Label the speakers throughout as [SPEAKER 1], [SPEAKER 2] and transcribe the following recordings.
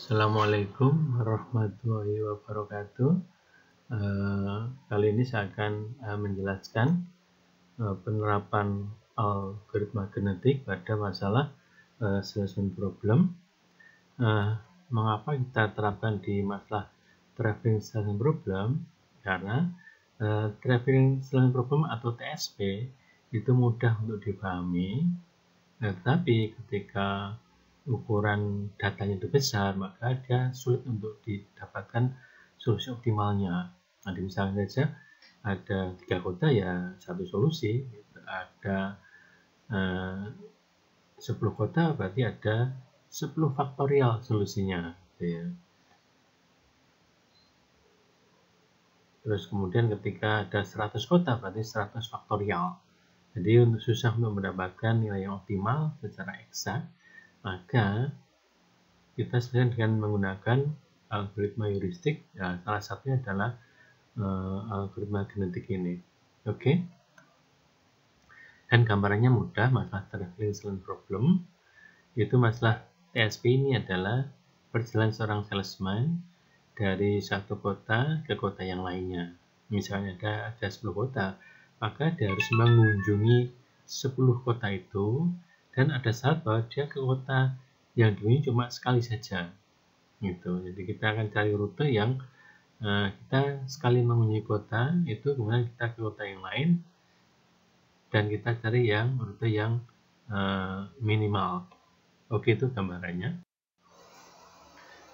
[SPEAKER 1] Assalamualaikum warahmatullahi wabarakatuh. Kali ini saya akan menjelaskan penerapan algoritma genetik pada masalah selection problem. Mengapa kita terapkan di masalah traveling selection problem? Karena traveling selection problem atau TSP itu mudah untuk dipahami, tetapi ketika ukuran datanya itu besar, maka dia sulit untuk didapatkan solusi optimalnya. Nah, misalnya saja ada 3 kota ya satu solusi, ada 10 kota berarti ada 10 faktorial solusinya, gitu ya. Terus kemudian ketika ada 100 kota berarti 100 faktorial. Jadi susah untuk mendapatkan nilai yang optimal secara eksak, maka kita sebenarnya dengan menggunakan algoritma heuristik, ya, salah satunya adalah algoritma genetik ini. Oke. Dan gambarannya mudah, masalah traveling selection problem itu masalah TSP ini adalah perjalanan seorang salesman dari satu kota ke kota yang lainnya. Misalnya ada 10 kota, maka dia harus mengunjungi 10 kota itu, dan ada syarat bahwa dia ke kota yang dulunya cuma sekali saja, gitu. Jadi kita akan cari rute yang kita sekali mengunjungi kota itu, kemudian kita ke kota yang lain, dan kita cari yang rute yang minimal. Oke, itu gambarannya.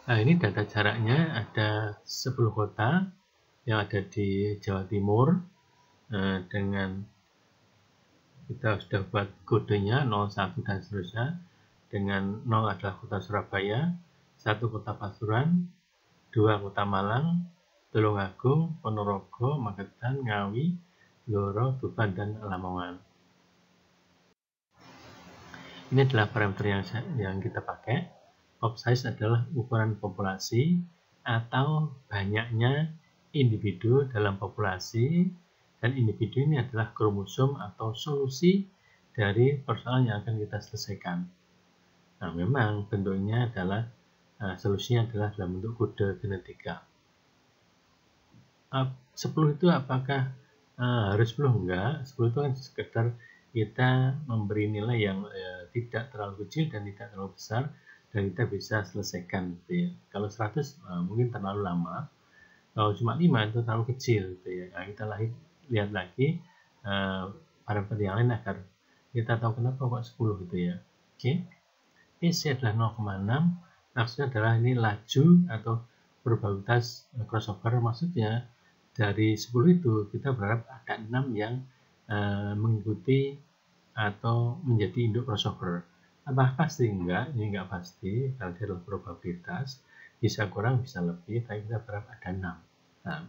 [SPEAKER 1] Nah, ini data jaraknya ada 10 kota yang ada di Jawa Timur, dengan kita sudah buat kodenya 01 dan seterusnya. Dengan 0 adalah kota Surabaya, 1 kota Pasuruan, 2 kota Malang, Tulungagung, Ponorogo, Magetan, Ngawi, Blora, Tuban, dan Lamongan. Ini adalah parameter yang kita pakai. Pop size adalah ukuran populasi atau banyaknya individu dalam populasi, dan individu ini adalah kromosom atau solusi dari persoalan yang akan kita selesaikan. Nah, memang bentuknya adalah solusinya adalah dalam bentuk kode genetika. 10 itu apakah harus 10? Enggak. 10 itu kan sekedar kita memberi nilai yang tidak terlalu kecil dan tidak terlalu besar, dan kita bisa selesaikan, gitu ya. Kalau 100 mungkin terlalu lama. Kalau cuma 5 itu terlalu kecil, gitu ya. Nah, kita lihat lagi parameter yang lain agar kita tahu kenapa kok 10, gitu ya. Oke. PC adalah 0,6, maksudnya adalah ini laju atau probabilitas crossover, maksudnya dari 10 itu kita berharap ada 6 yang mengikuti atau menjadi induk crossover. Apakah pasti? Enggak, ini enggak pasti, karena dia adalah probabilitas, bisa kurang bisa lebih, tapi kita berharap ada 6. Nah,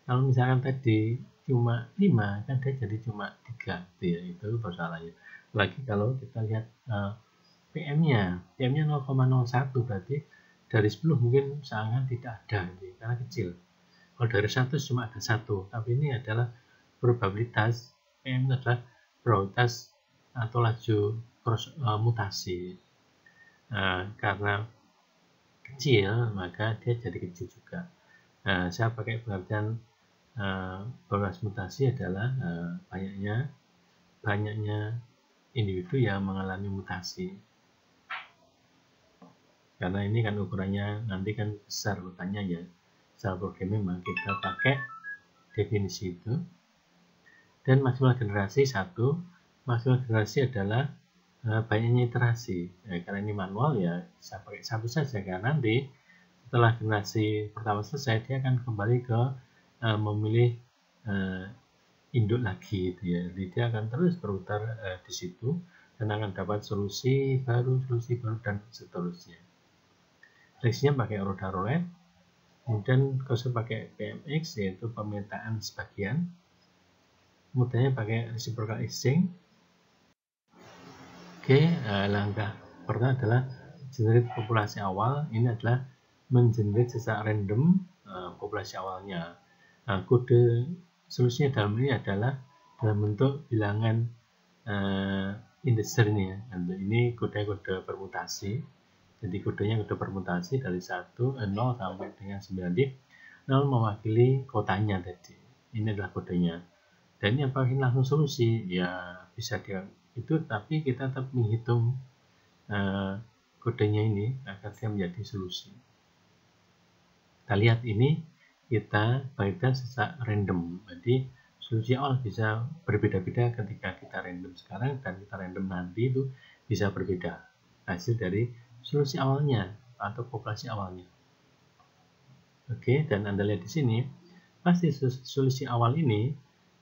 [SPEAKER 1] kalau misalkan tadi cuma 5, kan dia jadi cuma 3, gitu ya. Itu persoalannya. Lagi kalau kita lihat PM-nya 0,01, berarti dari 10 mungkin sangat tidak ada, gitu, karena kecil. Kalau dari 100 cuma ada 1, tapi ini adalah probabilitas. PM itu adalah probabilitas atau laju mutasi. Karena kecil, maka dia jadi kecil juga. Saya pakai pengertian probabilitas mutasi adalah banyaknya individu yang mengalami mutasi. Karena ini kan ukurannya nanti kan besar urutannya ya. Secara programming maka kita pakai definisi itu. Dan maksimal generasi 1, maksimal generasi adalah banyaknya iterasi. Karena ini manual ya saya pakai 1 saja, karena nanti setelah generasi pertama selesai dia akan kembali ke memilih induk lagi, gitu ya. Jadi dia akan terus berputar di situ dan akan dapat solusi baru dan seterusnya. Seleksinya pakai roda roulette, kemudian kalau pakai PMX yaitu pemetaan sebagian, kemudian pakai reciprocal exchange. Oke, langkah pertama adalah generate populasi awal. Ini adalah mengenerate secara random populasi awalnya. Nah, kode solusinya dalam ini adalah dalam bentuk bilangan integer ini ya. Ini kode permutasi. Jadi kodenya kode permutasi dari 0 sampai dengan 9 div. 0 mewakili kotanya tadi. Ini adalah kodenya. Dan ini apakah ini langsung solusi? Ya bisa dia itu, tapi kita tetap menghitung kodenya ini agar dia menjadi solusi. Kita lihat ini, kita bagikan secara random. Jadi solusi awal bisa berbeda-beda ketika kita random sekarang dan kita random nanti, itu bisa berbeda hasil dari solusi awalnya atau populasi awalnya. Oke, dan Anda lihat di sini, pasti solusi awal ini,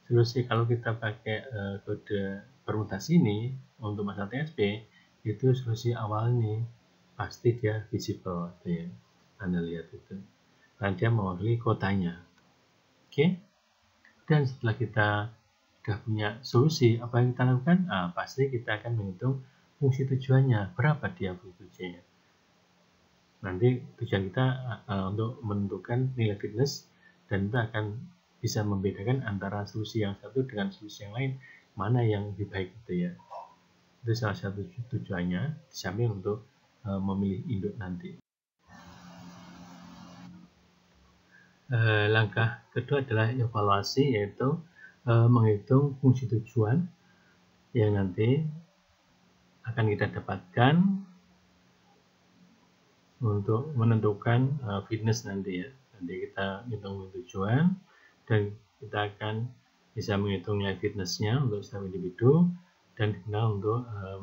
[SPEAKER 1] solusi kalau kita pakai kode permutasi ini untuk masalah TSP, itu solusi awal ini pasti dia visible, ya. Anda lihat itu, dan dia mewakili kotanya. Oke, dan setelah kita sudah punya solusi, apa yang kita lakukan? Pasti kita akan menghitung fungsi tujuannya, berapa dia fungsi tujuannya. Nanti tujuan kita untuk menentukan nilai fitness, dan itu akan bisa membedakan antara solusi yang satu dengan solusi yang lain, mana yang lebih baik gitu ya. Itu salah satu tujuannya, di samping untuk memilih induk nanti. Langkah kedua adalah evaluasi, yaitu menghitung fungsi tujuan yang nanti akan kita dapatkan untuk menentukan fitness nanti ya. Nanti kita hitung tujuan dan kita akan bisa menghitung nilai fitnessnya untuk setiap individu dan digunakan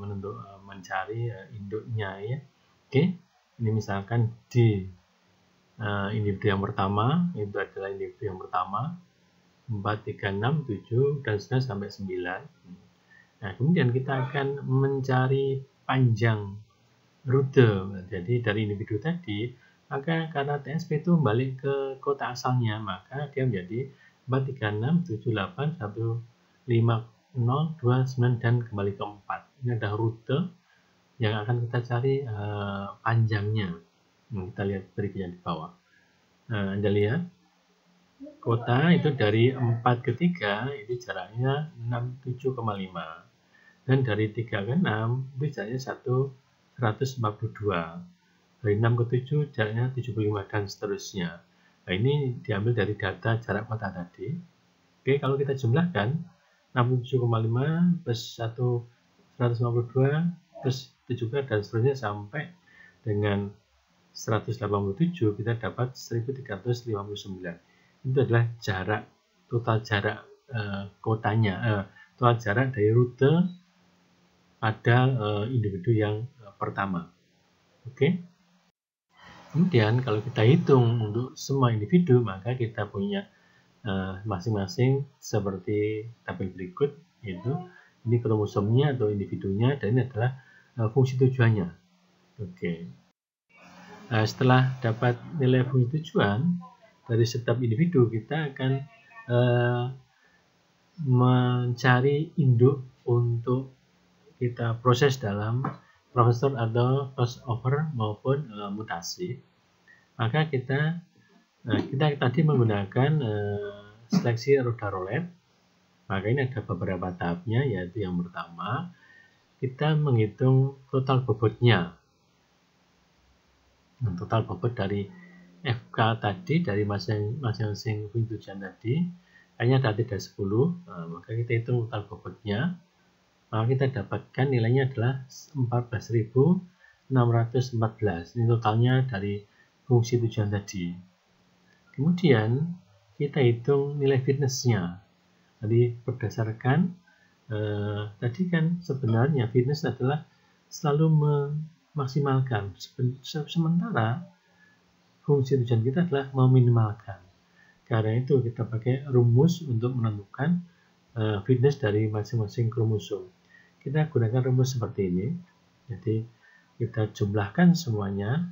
[SPEAKER 1] untuk mencari induknya ya. Oke, ini misalkan di individu yang pertama, itu adalah individu yang pertama 4, 3, 6, 7 dan seterusnya sampai 9. Nah, kemudian kita akan mencari panjang rute. Jadi dari individu tadi, maka karena TSP itu balik ke kota asalnya, maka dia menjadi 4, 3, 6, 7, 8, 1, 5, 0, 2, 9 dan kembali ke 4. Ini adalah rute yang akan kita cari panjangnya. Kita lihat berikutnya di bawah. Anda lihat kota itu dari 4 ke 3 itu jaraknya 67,5, dan dari 3 ke 6 itu jaraknya 142, dari 6 ke 7 jaraknya 75 dan seterusnya. Nah, ini diambil dari data jarak kota tadi. Oke, kalau kita jumlahkan 67,5 plus 152 plus 70 dan seterusnya sampai dengan 187, kita dapat 1359. Itu adalah jarak, total jarak kotanya, total jarak dari rute pada individu yang pertama. Oke. Kemudian kalau kita hitung untuk semua individu, maka kita punya masing-masing seperti tabel berikut, yaitu ini kromosomnya atau individunya, dan ini adalah fungsi tujuannya. Oke. Setelah dapat nilai fungsi tujuan dari setiap individu, kita akan mencari induk untuk kita proses dalam prosesor atau crossover maupun mutasi. Maka kita tadi menggunakan seleksi Rhoda-Rowlett. Maka ini ada beberapa tahapnya, yaitu yang pertama kita menghitung total bobotnya. Total bobot dari FK tadi, dari masing-masing fungsi tujuan tadi, hanya tadi ada 10, maka kita hitung total bobotnya, maka kita dapatkan nilainya adalah 14.614. Ini totalnya dari fungsi tujuan tadi. Kemudian kita hitung nilai fitnessnya. Jadi berdasarkan tadi kan sebenarnya fitness adalah selalu memaksimalkan, sementara fungsi tujuan kita adalah meminimalkan. Karena itu kita pakai rumus untuk menentukan fitness dari masing-masing kromosom. Kita gunakan rumus seperti ini. Jadi kita jumlahkan semuanya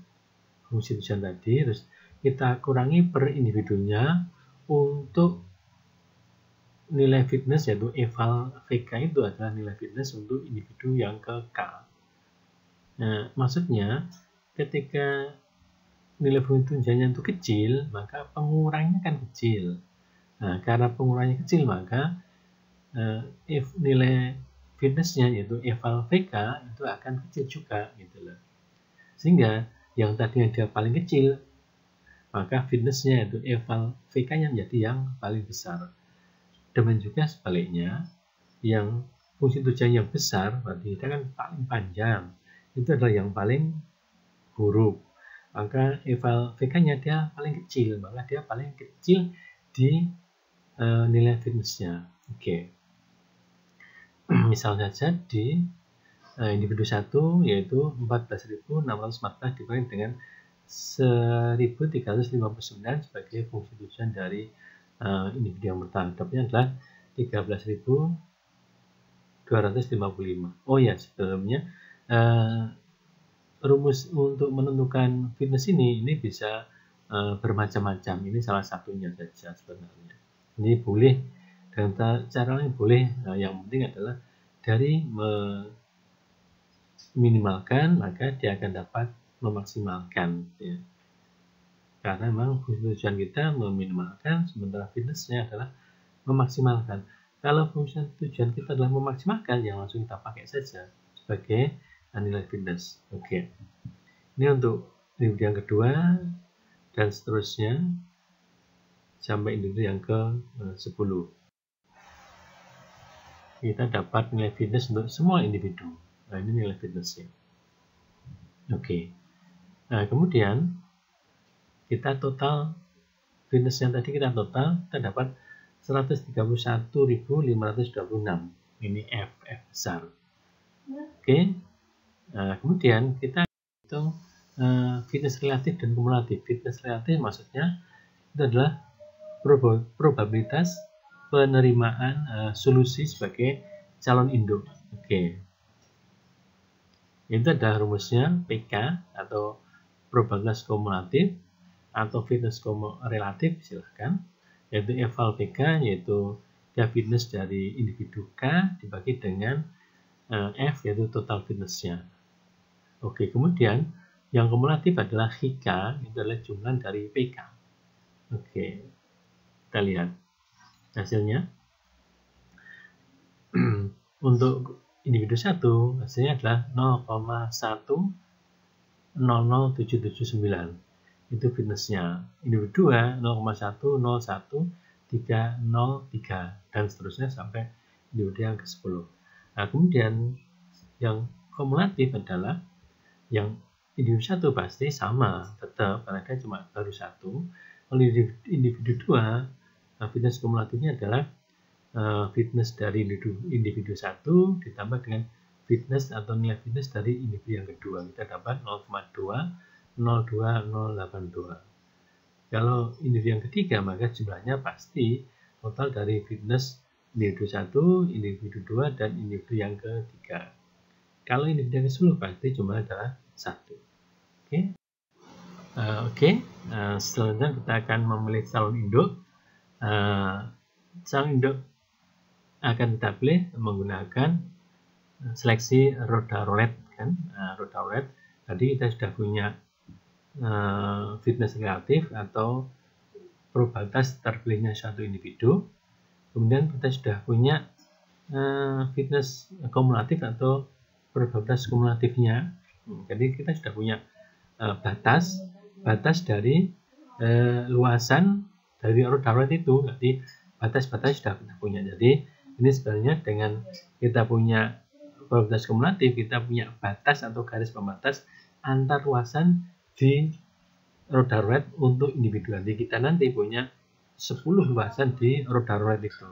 [SPEAKER 1] fungsi tujuan tadi, terus kita kurangi per individunya untuk nilai fitness, yaitu eval VK itu adalah nilai fitness untuk individu yang ke K. Nah, maksudnya ketika nilai fungsi tujuannya itu kecil, maka pengurangannya kan kecil. Nah, karena pengurangannya kecil, maka nilai fitnessnya, yaitu eval VK, itu akan kecil juga gitu loh. Sehingga yang tadinya dia paling kecil, maka fitnessnya itu eval VK-nya menjadi yang paling besar. Demikian juga sebaliknya, yang fungsi tujuan yang besar berarti kita kan paling panjang, itu adalah yang paling buruk. Maka eval VK-nya dia paling kecil, maka dia paling kecil di nilai fitnessnya. Oke. Misal saja di individu 1 yaitu 14.614 dibanding dengan 1.359 sebagai fungsi tujuan dari individu yang pertama. Dapatnya adalah 13.255. Oh ya, sebelumnya rumus untuk menentukan fitness ini bisa bermacam-macam. Ini salah satunya saja sebenarnya. Ini boleh dengan cara lain boleh. Yang penting adalah dari meminimalkan, maka dia akan dapat memaksimalkan. Ya. Karena memang tujuan kita meminimalkan, sementara fitnessnya adalah memaksimalkan. Kalau fungsi tujuan kita adalah memaksimalkan, yang langsung kita pakai saja sebagai nilai fitness. Oke. Ini untuk individu yang kedua dan seterusnya sampai individu yang ke-10. Kita dapat nilai fitness untuk semua individu. Nah, ini nilai fitnessnya. Oke. Nah, kemudian kita total fitness yang tadi kita dapat 131.526. Ini F besar. Oke. Nah, kemudian kita hitung fitness relatif dan kumulatif. Fitness relatif maksudnya itu adalah probabilitas penerimaan solusi sebagai calon induk. Oke. Itu adalah rumusnya PK atau probabilitas kumulatif atau fitness relatif, silahkan, yaitu eval PK, yaitu dia fitness dari individu K dibagi dengan F, yaitu total fitnessnya. Oke, kemudian yang kumulatif adalah HK, itu adalah jumlah dari PK. Oke, kita lihat hasilnya. Untuk individu 1, hasilnya adalah 0,1007779. Itu fitnessnya. Individu 2 0,1011303 dan seterusnya sampai individu yang ke-10. Nah, kemudian yang kumulatif adalah yang individu 1 pasti sama tetap karena dia cuma baru 1. Kalau individu 2, fitness kumulatifnya adalah fitness dari individu 1 ditambah dengan fitness atau nilai fitness dari individu yang kedua. Kita dapat 0,202082. Kalau individu yang ketiga, maka jumlahnya pasti total dari fitness individu 1, individu 2, dan individu yang ketiga. Kalau individu yang ke-10 pasti jumlahnya adalah 1. Oke. Selanjutnya kita akan memilih calon induk. Calon induk akan kita pilih menggunakan seleksi roda roulette, kan? Roda roulette. Tadi kita sudah punya fitness relatif atau probabilitas terpilihnya suatu individu. Kemudian kita sudah punya fitness kumulatif atau probabilitas kumulatifnya. Jadi kita sudah punya batas dari luasan dari roda roulette itu. Jadi batas-batas sudah kita punya. Jadi ini sebenarnya dengan kita punya probabilitas kumulatif, kita punya batas atau garis pembatas antar luasan di roda roulette untuk individu. Nanti kita punya 10 luasan di roda roulette itu.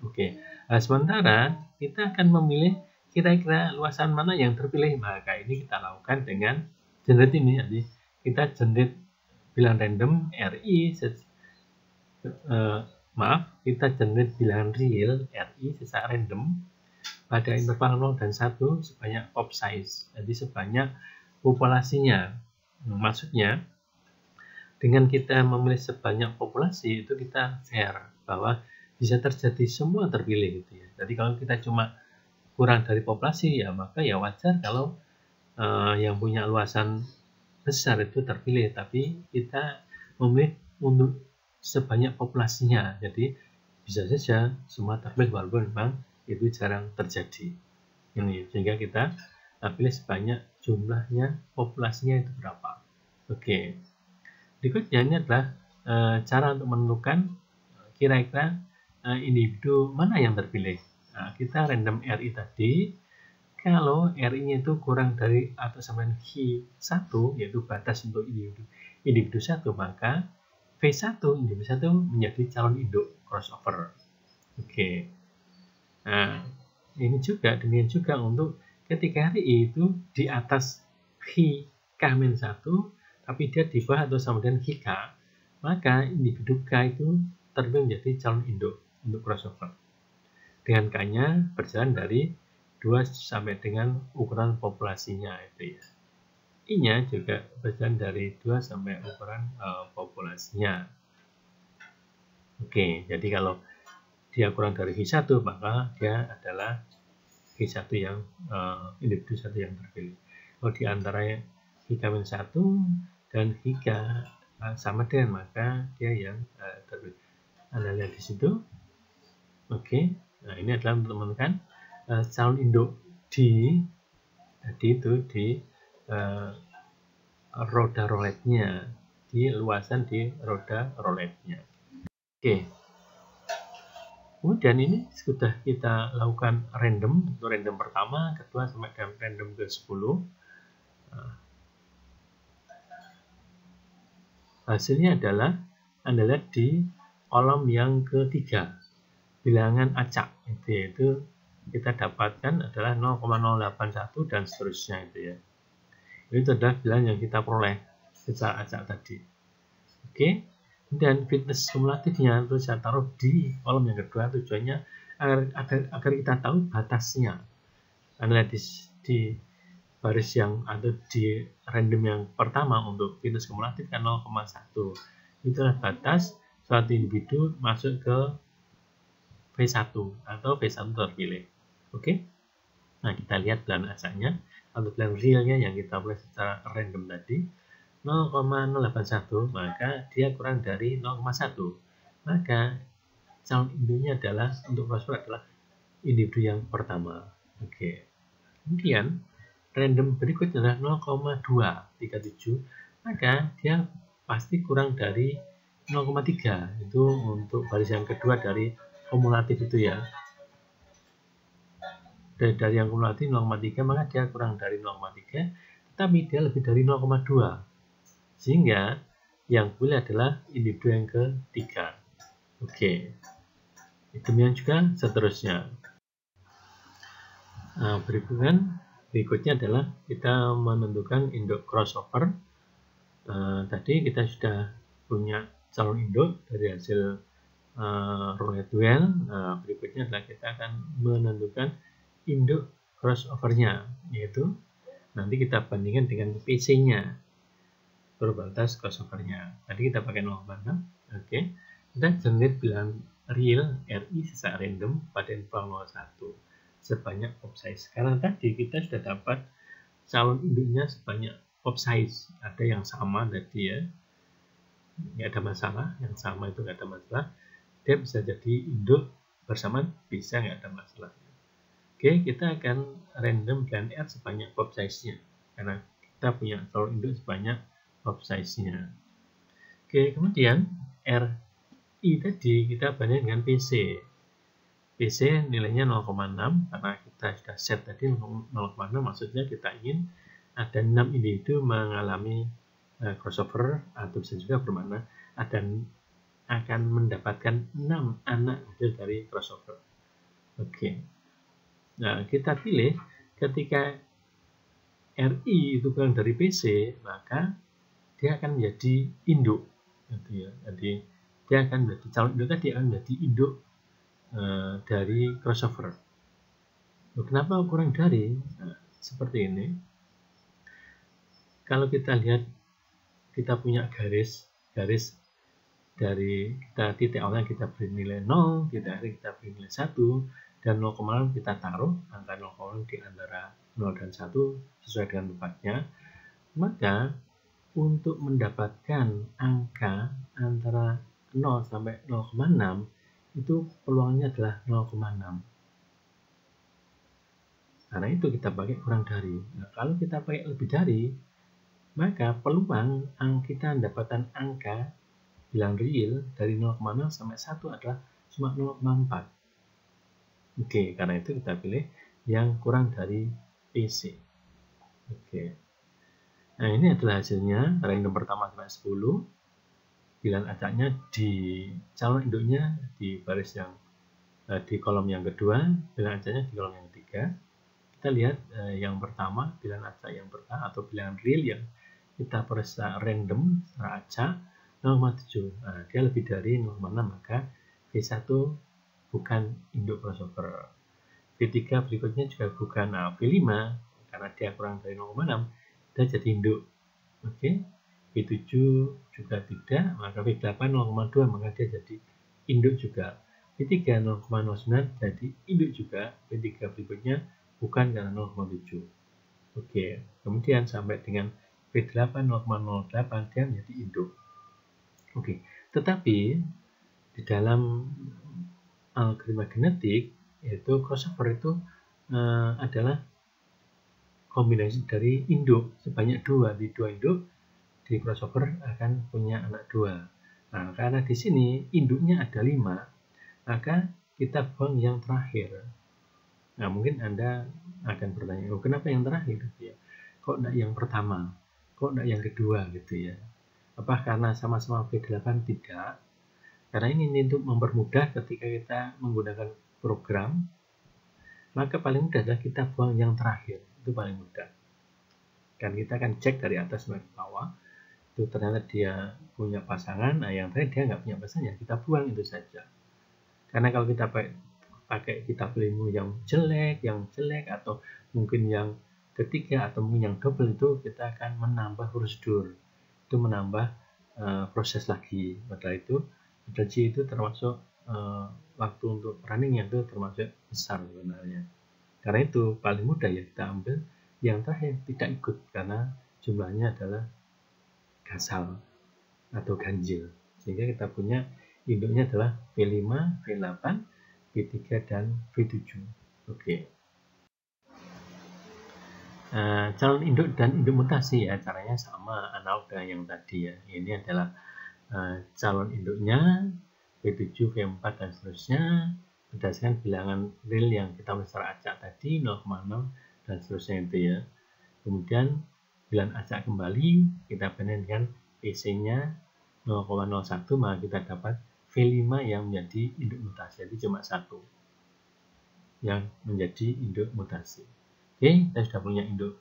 [SPEAKER 1] Oke. Nah, sementara kita akan memilih kira-kira luasan mana yang terpilih. Maka ini kita lakukan dengan generate ini. Jadi kita generate bilangan random RI kita generate bilangan real RI secara random pada interval 0 dan 1 sebanyak pop size. Jadi sebanyak populasinya. Maksudnya dengan kita memilih sebanyak populasi itu kita fair bahwa bisa terjadi semua terpilih gitu ya. Jadi kalau kita cuma kurang dari populasi ya maka ya wajar kalau yang punya luasan besar itu terpilih, tapi kita memilih untuk sebanyak populasinya. Jadi bisa saja semua terpilih walaupun memang itu jarang terjadi. Ini sehingga kita pilih sebanyak jumlahnya, populasinya itu berapa. Oke. Berikutnya ini adalah cara untuk menentukan kira-kira individu mana yang terpilih. Nah, kita random RI tadi, kalau RI-nya itu kurang dari atau sama dengan Hi1, yaitu batas untuk individu 1, maka V1 individu 1 menjadi calon induk crossover. Oke. Nah, ini juga demikian juga untuk ketika RI itu di atas Hi-K-1, tapi dia di bawah atau sama dengan Hi-K, maka individu K itu terpilih menjadi calon induk untuk crossover. Dengan K-nya berjalan dari 2 sampai dengan ukuran populasinya itu ya. I-nya juga berjalan dari 2 sampai ukuran populasinya. Oke, jadi kalau dia kurang dari Hi1, maka dia adalah Hi1 yang individu 1 yang terpilih. Kalau di antara Hi-1 dan Hi-K sama dengan, maka dia yang terpilih. Anda lihat di situ. Oke. Nah, ini adalah untuk menemukan calon induk di roda roletnya, di luasan di roda roletnya. Oke. Kemudian ini sudah kita lakukan random, untuk random pertama, kedua, sampai dengan random ke-10. Nah, hasilnya adalah Anda lihat di kolom yang ketiga, bilangan acak, yaitu kita dapatkan adalah 0,081 dan seterusnya itu ya. Itu adalah bilangan yang kita peroleh secara acak tadi. Oke. Dan fitness kumulatifnya itu saya taruh di kolom yang kedua, tujuannya agar kita tahu batasnya. Anda lihat di baris yang atau di random yang pertama untuk fitness kumulatif kan 0,1. Itulah batas suatu individu masuk ke V1 atau V1 terpilih. Oke. Nah, kita lihat bilangan acaknya atau bilangan realnya yang kita boleh secara random tadi. 0,081, maka dia kurang dari 0,1. Maka calon induknya adalah untuk crossover adalah individu yang pertama. Oke. Kemudian random berikutnya adalah 0,237, maka dia pasti kurang dari 0,3. Itu untuk baris yang kedua dari kumulatif itu ya. Dari yang kumulatif 0,3, maka dia kurang dari 0,3, tetapi dia lebih dari 0,2. Sehingga yang boleh adalah individu yang ketiga. Oke. Demikian juga seterusnya. Nah, berikutnya adalah kita menentukan induk crossover. Tadi kita sudah punya calon induk dari hasil roulette wheel. Berikutnya adalah kita akan menentukan induk crossover-nya, yaitu nanti kita bandingkan dengan PC-nya. Probabilitas crossover-nya. Tadi kita pakai 0,6. Oke. Kita generate bilangan real RI secara random pada interval 01 sebanyak pop size. Karena tadi kita sudah dapat calon induknya sebanyak pop size. Ada yang sama tadi ya. Nggak ada masalah. Yang sama itu nggak ada masalah. Dia bisa jadi induk bersamaan, bisa nggak ada masalah. Oke, kita akan random bilangan R sebanyak pop size-nya. Karena kita punya calon induk sebanyak pop size-nya. Oke, kemudian RI tadi kita bandingkan dengan PC. PC nilainya 0,6 karena kita sudah set tadi 0,6, maksudnya kita ingin ada 6 individu mengalami crossover, atau bisa juga bermakna akan mendapatkan 6 anak hasil dari crossover. Oke. Nah, kita pilih ketika RI itu kurang dari PC, maka dia akan menjadi induk, gitu ya. Jadi dia akan menjadi calon induk tadi akan menjadi induk dari crossover. Kenapa kurang dari? Nah, seperti ini. Kalau kita lihat, kita punya garis dari kita titik awalnya kita beri nilai 0, titik akhir kita beri nilai 1, dan 0,0 kita taruh angka 0,0 di antara 0 dan 1 sesuai dengan tempatnya. Maka untuk mendapatkan angka antara 0 sampai 0,6 itu peluangnya adalah 0,6. Karena itu kita pakai kurang dari. Nah, kalau kita pakai lebih dari, maka peluang kita mendapatkan angka bilang real dari 0,0 sampai 1 adalah cuma 0,4. Oke, karena itu kita pilih yang kurang dari PC. Oke. Nah, ini adalah hasilnya random pertama sampai 10. Bilangan acaknya di calon induknya di baris yang di kolom yang kedua, bilangan acaknya di kolom yang ketiga. Kita lihat yang pertama, bilangan acak yang pertama atau bilangan real yang kita periksa random secara acak 0,7. Nah, dia lebih dari 0,6, maka V1 bukan induk crossover. V3 berikutnya juga bukan. Nah, V5 karena dia kurang dari 0,6, dia jadi induk. Oke. V7 juga tidak, maka V8 0,2, maka dia jadi induk juga. V3 0,09 jadi induk juga. V3 berikutnya bukan karena 0,7. Oke, kemudian sampai dengan V8 0,08 dia menjadi induk. Oke, tetapi di dalam algoritma genetik yaitu crossover itu adalah kombinasi dari induk sebanyak dua. Di dua induk di crossover akan punya anak dua. Nah, karena di sini induknya ada 5, maka kita buang yang terakhir. Nah, mungkin Anda akan bertanya, oh, kenapa yang terakhir? Ya, kok enggak yang pertama? Kok enggak yang kedua gitu ya? Apa karena sama-sama V8? Tidak. Karena ini untuk mempermudah ketika kita menggunakan program, maka paling mudah adalah kita buang yang terakhir. Itu paling mudah. Kan kita akan cek dari atas ke bawah, itu ternyata dia punya pasangan, nah yang terakhir dia nggak punya pasangan, kita buang itu saja. Karena kalau kita pakai kita pilih yang jelek, atau mungkin yang ketiga, atau mungkin yang double, itu kita akan menambah prosedur, itu menambah proses lagi. Padahal itu G itu termasuk waktu untuk running yang itu termasuk besar sebenarnya. Karena itu paling mudah ya kita ambil yang terakhir tidak ikut karena jumlahnya adalah gasal atau ganjil, sehingga kita punya induknya adalah V5, V8, V3 dan V7. Oke. Calon induk dan induk mutasi ya caranya sama analog dengan yang tadi ya. Ini adalah calon induknya V7, V4 dan seterusnya berdasarkan bilangan real yang kita secara acak tadi 0,6 dan seterusnya itu ya. Kemudian bilangan acak kembali kita bandingkan dengan PC-nya 0,01, maka kita dapat V5 yang menjadi induk mutasi. Jadi cuma satu yang menjadi induk mutasi. Oke, kita sudah punya induk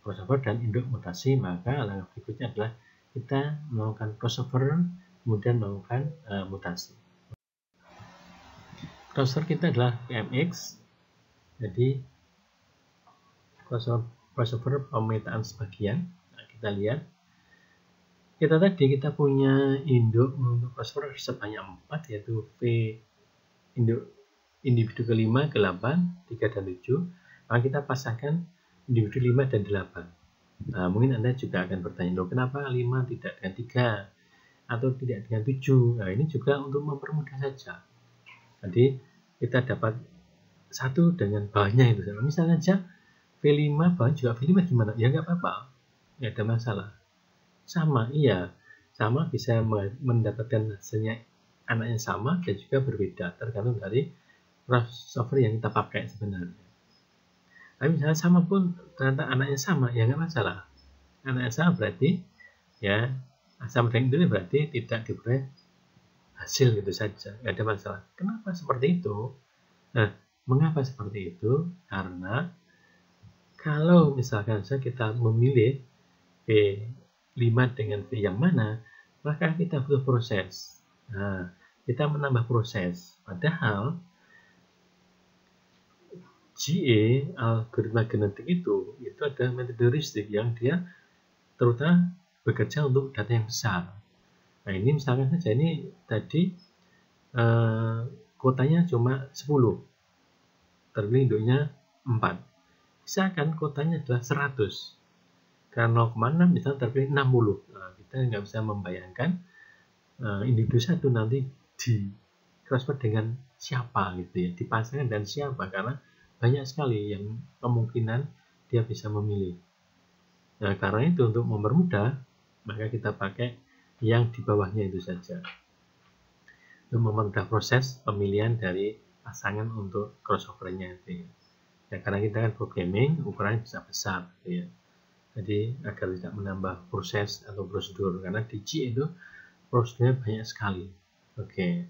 [SPEAKER 1] crossover dan induk mutasi, maka langkah berikutnya adalah kita melakukan crossover kemudian melakukan mutasi. Crossover kita adalah PMX, jadi crossover pemetaan sebagian. Nah, kita lihat kita punya induk untuk crossover sebanyak 4, yaitu V induk individu ke-5, ke-8, 3 dan 7. Maka kita pasangkan individu 5 dan 8. Nah, mungkin Anda juga akan bertanya, loh, kenapa 5 tidak dengan 3 atau tidak dengan 7? Nah, ini juga untuk mempermudah saja. Jadi kita dapat satu dengan bawahnya itu. Misalnya saja V5 bawah juga V5 gimana? Ya nggak apa-apa, nggak ada masalah. Sama, iya, sama bisa mendapatkan hasilnya anaknya sama dan juga berbeda tergantung dari crossover yang kita pakai sebenarnya. Tapi misalnya sama pun ternyata anaknya sama, ya nggak masalah. Anaknya sama berarti ya sama dengan itu berarti tidak diperoleh hasil gitu saja, nggak ada masalah. Kenapa seperti itu? Nah, mengapa seperti itu? Karena kalau misalkan saja kita memilih V5 dengan V yang mana, maka kita butuh proses. Nah, kita menambah proses. Padahal GA algoritma genetik itu ada metode heuristik yang dia terutama bekerja untuk data yang besar. Nah, ini misalkan saja ini tadi kotanya cuma 10, terpilih induknya 4. Misalkan kotanya adalah 100, karena 0,6 misalnya terpilih 60. Nah, kita nggak bisa membayangkan individu satu nanti di crossover dengan siapa gitu ya, dipasangkan dan siapa, karena banyak sekali yang kemungkinan dia bisa memilih. Nah, karena itu untuk mempermudah, maka kita pakai yang di bawahnya itu saja. Untuk mempermudah proses pemilihan dari pasangan untuk crossover-nya itu. Ya, karena kita kan programming, ukurannya bisa besar. Ya. Jadi agar tidak menambah proses atau prosedur, karena di C itu prosedurnya banyak sekali. Oke.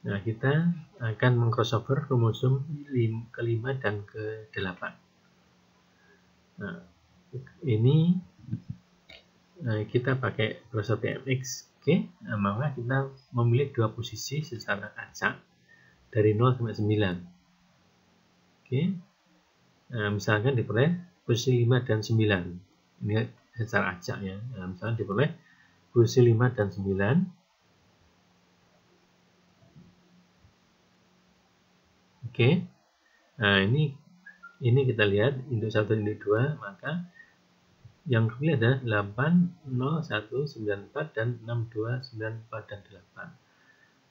[SPEAKER 1] Nah, kita akan mengcrossover kromosom ke-5 dan ke-8. Nah, ini kita pakai crossover PMX. Oke, nah, maka kita memilih dua posisi secara acak dari 0 sampai 9. Oke. Nah, misalkan diperoleh posisi 5 dan 9. Ini secara acak ya. Nah, misalkan diperoleh posisi 5 dan 9. Oke, nah ini kita lihat induk 1 dan induk 2, maka yang terpilih adalah 8, 0, 1, 9, 4, dan 6, 2, 9, 4, dan 8.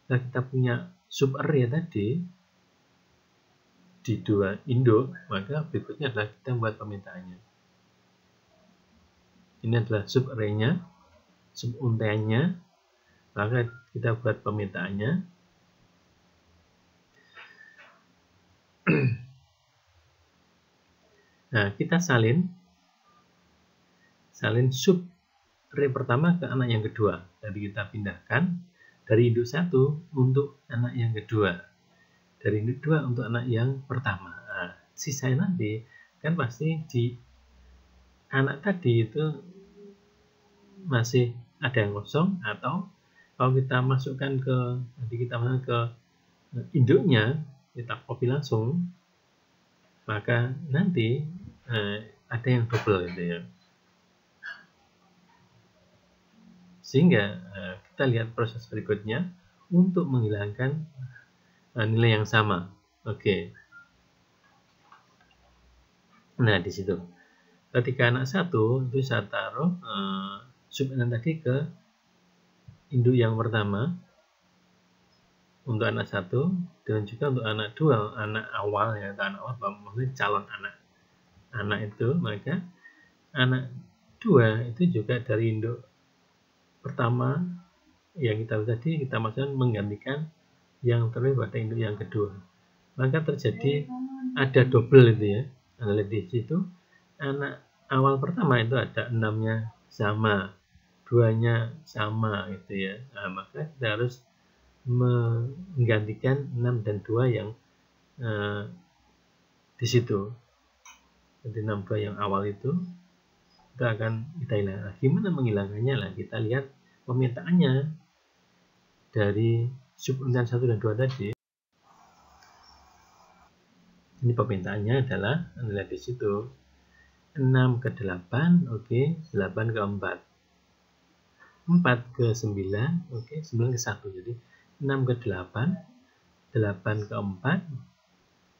[SPEAKER 1] Nah, kita punya subarray tadi di dua induk, maka berikutnya adalah kita membuat pemetaannya. Ini adalah subarray-nya, subuntaiannya, maka kita buat pemetaannya. Nah, kita salin subarray pertama ke anak yang kedua. Jadi kita pindahkan dari induk 1 untuk anak yang kedua, dari induk 2 untuk anak yang pertama. Nah, sisanya nanti kan pasti di anak tadi itu masih ada yang kosong, atau kalau kita masukkan ke induknya, kita copy langsung, maka nanti ada yang double gitu ya. Sehingga kita lihat proses berikutnya untuk menghilangkan nilai yang sama. Oke. Nah, di situ. Ketika anak 1 itu saya taruh subenan tadi ke induk yang pertama untuk anak 1, dan juga untuk anak 2, anak awal ya, anak awal maksudnya calon anak itu, maka anak 2 itu juga dari induk pertama yang kita tadi kita masukkan menggantikan yang terlebih pada induk yang kedua, maka terjadi ada double itu ya. Nah, di situ anak awal pertama itu ada 6-nya sama, 2-nya sama gitu ya. Nah, maka kita harus menggantikan 6 dan 2 yang di situ. Jadi 6 2 yang awal itu kita akan kita hilang. Nah, gimana menghilangkannya lah? Kita lihat pemetaannya dari subuntaian 1 dan 2 tadi. Ini pemetaannya adalah lihat di situ 6 ke 8, oke, 8 ke 4, 4 ke 9, oke, 9 ke 1. Jadi 6 ke 8, 8 ke 4,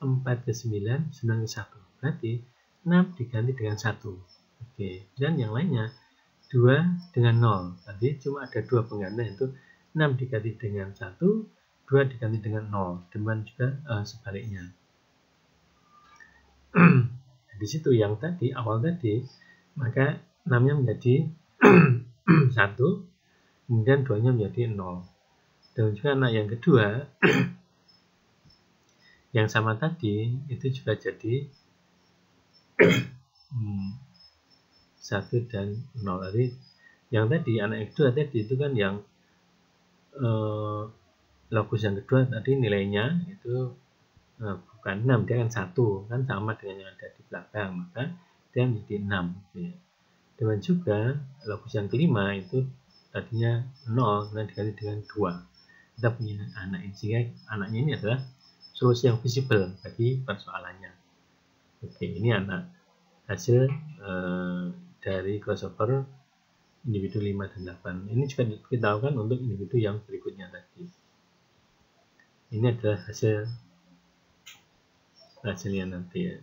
[SPEAKER 1] 4 ke 9, 9 ke 1. Berarti 6 diganti dengan 1. Oke, dan yang lainnya 2 dengan 0. Tadi cuma ada 2 pengganti, itu 6 diganti dengan 1, 2 diganti dengan 0. Demikian juga sebaliknya. Di situ yang tadi awal tadi, maka 6-nya menjadi 1, kemudian 2-nya menjadi 0. Dan juga anak yang kedua yang sama tadi itu juga jadi 1 dan 0. Jadi yang tadi anak yang kedua tadi itu kan yang logus yang kedua tadi nilainya itu bukan 6, dia kan 1, kan sama dengan yang ada di belakang, maka dia menjadi 6 ya. Dengan juga logus yang kelima itu tadinya 0 dan diganti dengan 2. Kita punya anak ini, sehingga anaknya ini adalah solusi yang visible bagi persoalannya. Oke, ini anak hasil dari crossover individu 5 dan 8. Ini juga kita lakukan untuk individu yang berikutnya tadi. Ini adalah hasilnya nanti ya.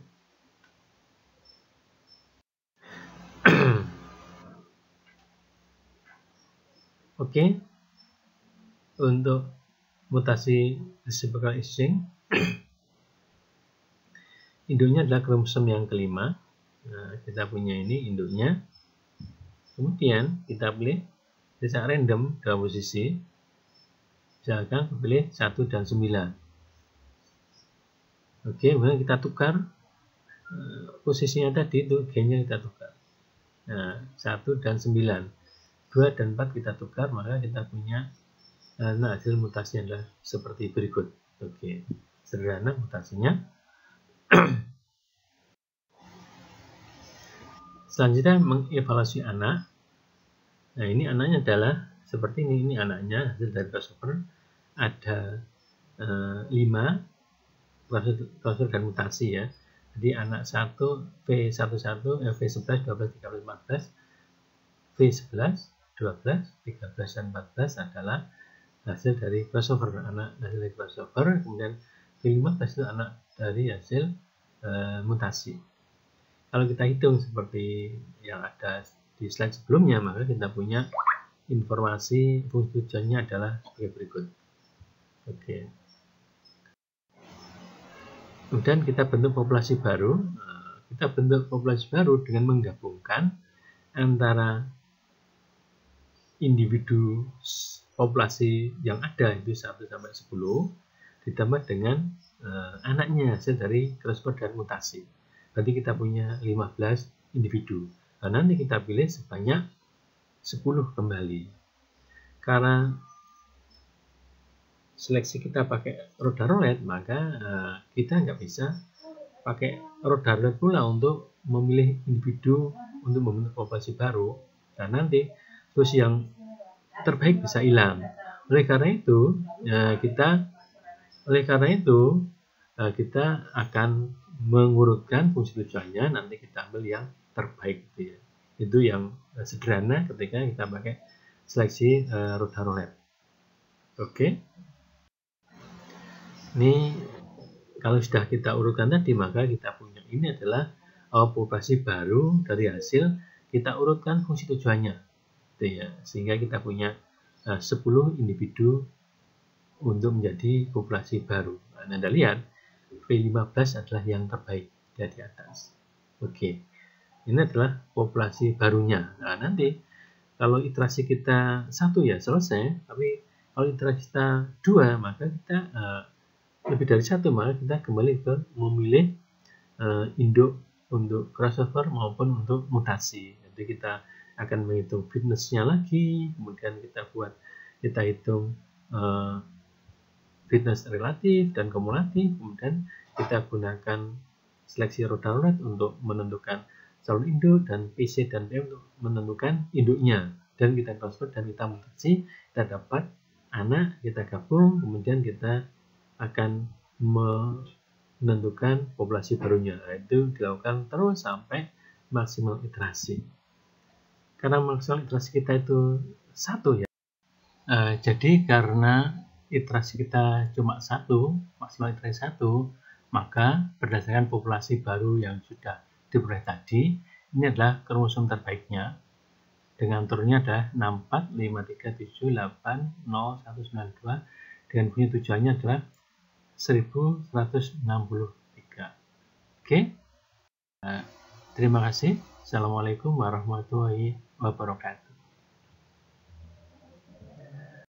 [SPEAKER 1] Oke. Untuk mutasi reciprocal exchange induknya adalah kromosom yang kelima. Nah, kita punya ini induknya. Kemudian kita pilih secara random dalam posisi, misalkan pilih 1 dan 9. Oke, kemudian kita tukar posisinya tadi itu G-nya kita tukar. Nah, 1 dan 9. 2 dan 4 kita tukar, maka kita punya hasil mutasinya adalah seperti berikut. Oke, sederhana mutasinya. Selanjutnya mengevaluasi anak. Nah, ini anaknya adalah seperti ini anaknya hasil dari crossover. Ada 5 crossover dan mutasi ya. Jadi anak 1 V11, V11, 12, 13, 14, V11, 12, 13, dan 14 adalah hasil dari crossover, anak hasil dari crossover. Kemudian V15 itu anak dari hasil mutasi. Kalau kita hitung seperti yang ada di slide sebelumnya, maka kita punya informasi fungsi tujuannya adalah sebagai berikut. Oke. Kemudian kita bentuk populasi baru. Kita bentuk populasi baru dengan menggabungkan antara individu populasi yang ada itu 1 sampai 10 ditambah dengan anaknya hasil dari crossover dan mutasi. Berarti kita punya 15 individu. Nah, nanti kita pilih sebanyak 10 kembali. Karena seleksi kita pakai roda roulette, maka kita nggak bisa pakai roda roulette pula untuk memilih individu untuk membentuk populasi baru. Dan nanti terus yang terbaik bisa hilang. Oleh karena itu kita akan mengurutkan fungsi tujuannya, nanti kita ambil yang terbaik gitu ya. Itu yang sederhana ketika kita pakai seleksi roda roulette. Oke. Ini kalau sudah kita urutkan tadi, maka kita punya ini adalah populasi baru dari hasil kita urutkan fungsi tujuannya gitu ya. Sehingga kita punya 10 individu untuk menjadi populasi baru. Nah, Anda lihat V15 adalah yang terbaik di atas. Oke. Ini adalah populasi barunya. Nah, nanti kalau iterasi kita 1 ya selesai, tapi kalau iterasi kita 2, maka kita lebih dari 1, maka kita kembali ke memilih induk untuk crossover maupun untuk mutasi. Jadi kita akan menghitung fitness-nya lagi, kemudian kita hitung fitness relatif dan kumulatif, kemudian kita gunakan seleksi roda roulette untuk menentukan calon induk dan PC dan PM untuk menentukan induknya, dan kita crossover dan kita mutasi, kita dapat anak, kita gabung, kemudian kita akan menentukan populasi barunya. Itu dilakukan terus sampai maksimal iterasi. Karena maksimal iterasi kita itu 1 ya. Jadi karena iterasi kita cuma 1, maksimal iterasi 1, maka berdasarkan populasi baru yang sudah diperoleh tadi, ini adalah kromosom terbaiknya. Dengan turunnya adalah 64, 537, 8, 0, 192. Dengan bunyi tujuannya adalah 1163. Oke. Terima kasih. Assalamualaikum warahmatullahi wabarakatuh.